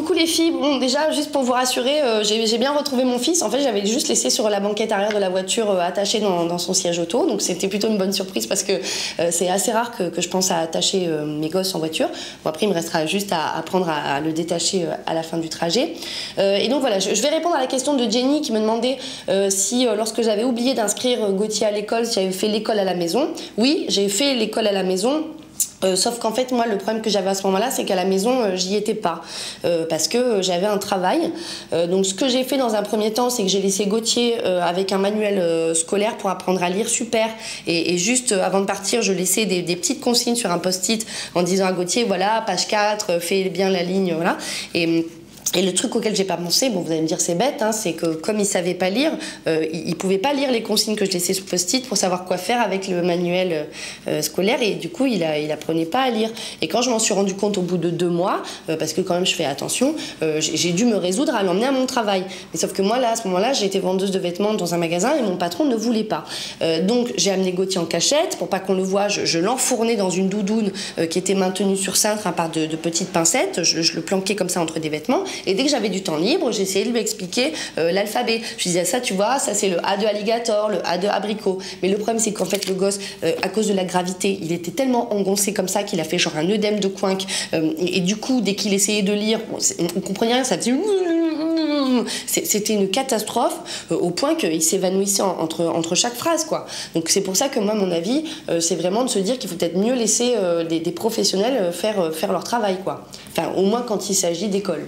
Coucou les filles, bon déjà juste pour vous rassurer, j'ai bien retrouvé mon fils. En fait j'avais juste laissé sur la banquette arrière de la voiture attaché dans son siège auto, donc c'était plutôt une bonne surprise parce que c'est assez rare que je pense à attacher mes gosses en voiture. Bon après il me restera juste à apprendre à le détacher à la fin du trajet. Et donc voilà, je vais répondre à la question de Jenny qui me demandait si lorsque j'avais oublié d'inscrire Gauthier à l'école, si j'avais fait l'école à la maison. Oui, j'ai fait l'école à la maison. Sauf qu'en fait moi le problème que j'avais à ce moment-là c'est qu'à la maison j'y étais pas parce que j'avais un travail. Donc ce que j'ai fait dans un premier temps c'est que j'ai laissé Gauthier avec un manuel scolaire pour apprendre à lire, super, et juste avant de partir je laissais des petites consignes sur un post-it en disant à Gauthier voilà page 4 fais bien la ligne, voilà. Et le truc auquel j'ai pas pensé, bon vous allez me dire c'est bête, hein, c'est que comme il savait pas lire, il pouvait pas lire les consignes que je laissais sur post-it pour savoir quoi faire avec le manuel scolaire, et du coup il apprenait pas à lire. Et quand je m'en suis rendu compte au bout de 2 mois, parce que quand même je fais attention, j'ai dû me résoudre à l'emmener à mon travail. Mais sauf que moi là à ce moment-là j'ai été vendeuse de vêtements dans un magasin et mon patron ne voulait pas. Donc j'ai amené Gauthier en cachette pour pas qu'on le voie, je l'enfournais dans une doudoune qui était maintenue sur cintre hein, par de petites pincettes, je le planquais comme ça entre des vêtements. Et dès que j'avais du temps libre, j'essayais de lui expliquer l'alphabet. Je lui disais ça, tu vois, ça c'est le A de alligator, le A de abricot. Mais le problème c'est qu'en fait le gosse, à cause de la gravité, il était tellement engoncé comme ça qu'il a fait genre un œdème de coinque. Et du coup, dès qu'il essayait de lire, on comprenait rien, ça faisait... C'était une catastrophe au point qu'il s'évanouissait entre chaque phrase, quoi. Donc c'est pour ça que moi, mon avis, c'est vraiment de se dire qu'il faut peut-être mieux laisser des professionnels faire leur travail, quoi. Enfin, au moins quand il s'agit d'école.